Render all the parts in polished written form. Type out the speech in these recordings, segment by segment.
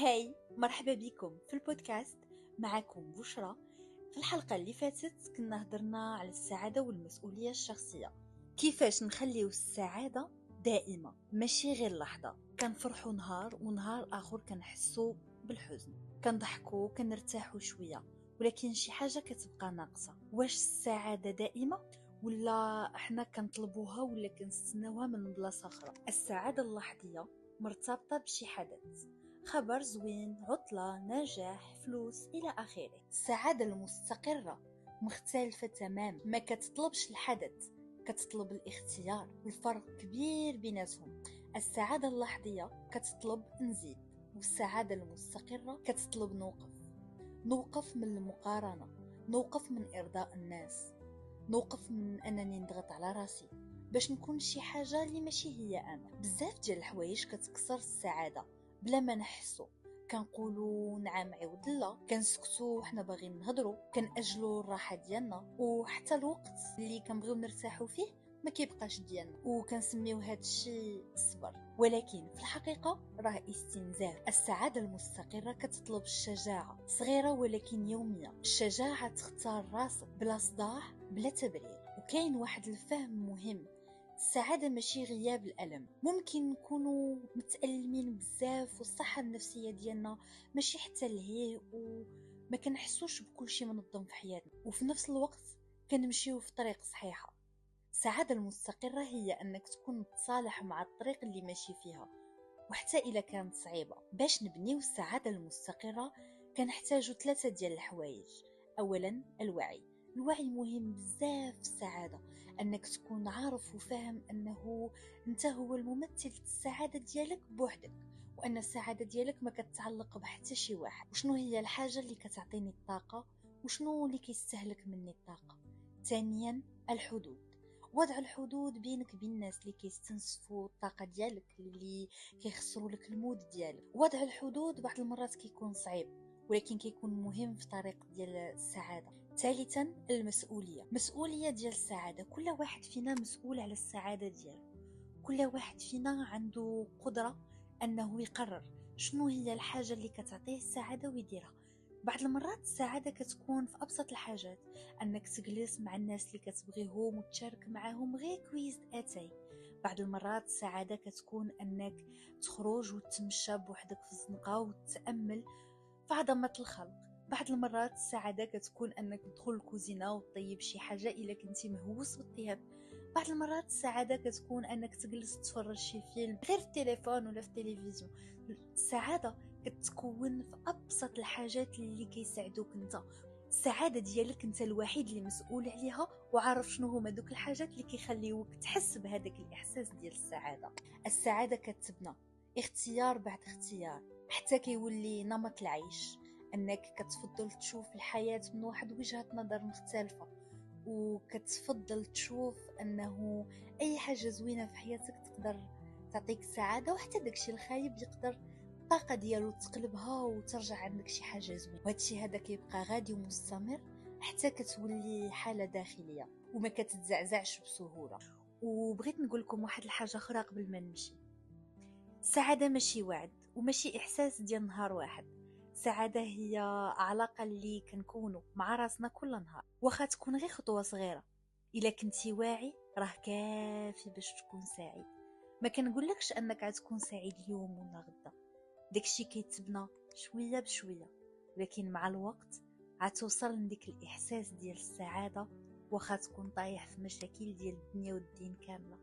هاي مرحبا بكم في البودكاست. معكم بشرى. في الحلقة اللي فاتت كنا هدرنا على السعادة والمسؤولية الشخصية، كيفاش نخليو السعادة دائمة ماشي غير لحظة. كنفرحوا نهار ونهار آخر كنحسوا بالحزن، كنضحكوا كنرتاحوا شوية، ولكن شي حاجة كتبقى ناقصة. واش السعادة دائمة ولا احنا كنطلبوها ولا كنستناوها من بلاصة أخرى؟ السعادة اللحظية مرتبطة بشي حدث، خبر زوين، عطلة، نجاح، فلوس إلى آخره. السعادة المستقرة مختلفة تمام، ما كتطلبش الحدث، كتطلب الاختيار. الفرق كبير بيناتهم. السعادة اللحظية كتطلب نزيد، والسعادة المستقرة كتطلب نوقف من المقارنة، نوقف من إرضاء الناس، نوقف من أنني نضغط على راسي باش نكون شي حاجة اللي ماشي هي أنا. بزاف ديال الحوايج كتكسر السعادة بلا ما نحسو. كنقولوا نعم عوض لا، كنسكتوا وحنا باغيين نهضروا، كنأجلوا الراحة ديالنا، وحتى الوقت اللي كنبغيو نرتاحوا فيه ما كيبقاش ديالنا، وكنسميو هذا الشيء الصبر. ولكن في الحقيقة راه استنزاف. السعادة المستقرة كتطلب الشجاعة، صغيرة ولكن يومية. الشجاعة تختار راسك بلا صداع بلا تبرير. وكاين واحد الفهم مهم، السعادة ماشي غياب الألم. ممكن نكونوا متألمين بزاف والصحة النفسية ديالنا ماشي حتى لهيه، وما كنحسوش بكل شيء منظم في حياتنا، وفي نفس الوقت كنمشيو في طريق صحيحة. السعادة المستقرة هي أنك تكون متصالح مع الطريق اللي ماشي فيها، وحتى إذا كانت صعيبة. باش نبنيو السعادة المستقرة كنحتاجو 3 ديال الحوايج. أولا الوعي مهم بزاف في السعادة، أنك تكون عارف وفاهم أنه أنت هو الممثل السعادة ديالك بوحدك، وأن السعادة ديالك ما كتعلق بحتى شي واحد. وشنو هي الحاجة اللي كتعطيني الطاقة وشنو اللي كيستهلك مني الطاقة. ثانيا الحدود، وضع الحدود بينك وبين الناس اللي كيستنسفوا الطاقة ديالك، اللي كيخسروا لك المود ديالك. وضع الحدود بعض المرات كيكون صعيب، ولكن كيكون مهم في طريق ديال السعادة. ثالثا مسؤولية ديال السعادة. كل واحد فينا مسؤول على السعادة ديالو، كل واحد فينا عنده قدرة أنه يقرر شنو هي الحاجة اللي كتعطيه السعادة ويديرها. بعض المرات السعادة كتكون في أبسط الحاجات، أنك تجلس مع الناس اللي كتبغيهم وتشارك معهم غير كويس أتاي. بعض المرات السعادة كتكون أنك تخرج وتمشى بوحدك في الزنقة وتتأمل في عظمة الخلق. بعض المرات السعادة كتكون أنك تدخل الكوزينة وتطيب شي حاجة إلا كنتي مهووس بالطياب. بعض المرات السعادة كتكون أنك تجلس تتفرج شي فيلم غير في التليفون ولا في التلفزيون. السعادة كتكون في أبسط الحاجات اللي كيساعدوك انت. السعادة ديالك انت الوحيد اللي مسؤول عليها، وعارف شنو هما دوك الحاجات اللي كيخليوك تحس بهذاك الإحساس ديال السعادة. السعادة كتبنى اختيار بعد اختيار حتى كيولي نمط العيش، أنك كتفضل تشوف الحياة من واحد وجهة نظر مختلفة، وكتفضل تشوف أنه أي حاجة زوينة في حياتك تقدر تعطيك السعادة، وحتى داكشي الخايب يقدر الطاقة ديالو تقلبها وترجع عندك شي حاجة زوينة. وهادشي هذا كيبقى غادي ومستمر حتى كتولي حالة داخلية وما كتتزعزعش بسهولة. وبغيت نقول لكم واحد الحاجة أخرى قبل ما نمشي. السعادة ماشي وعد وماشي إحساس ديال نهار واحد. السعادة هي علاقة اللي كنكونوا مع راسنا كل نهار، واخا تكون غير خطوة صغيرة. إلا كنتي واعي راه كافي باش تكون سعيد. ما كنقولكش أنك غتكون سعيد اليوم ولا غدا، داكشي كيتبنى شوية بشوية، لكن مع الوقت غتوصل لديك الإحساس ديال السعادة، واخا تكون طايح في مشاكل ديال الدنيا والدين كاملة.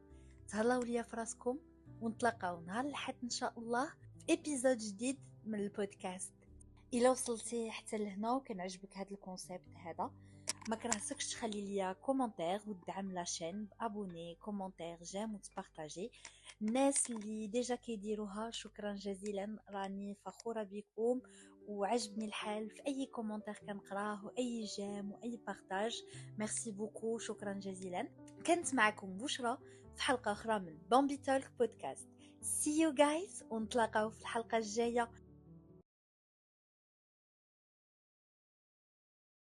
تهلاو ليا في راسكم، ونتلاقاو نهار الأحد إن شاء الله في إبيزود جديد من البودكاست. إلا وصلتي حتى لهنا وكان عجبك هذا الكونسيبت هذا، ما كرهتكش تخلي ليا كومنتير وتدعم لاشين بابوني، كومنتير، جيم وتبارطاجي. الناس اللي ديجا كيديروها شكرا جزيلا، راني فخورة بكم وعجبني الحال في اي كومنتير كنقراه واي جيم واي بارطاج. ميرسي بوكو، شكرا جزيلا. كنت معكم بشرى في حلقة أخرى من بامبي تولك بودكاست. See you guys ونتلاقاو في الحلقة الجاية.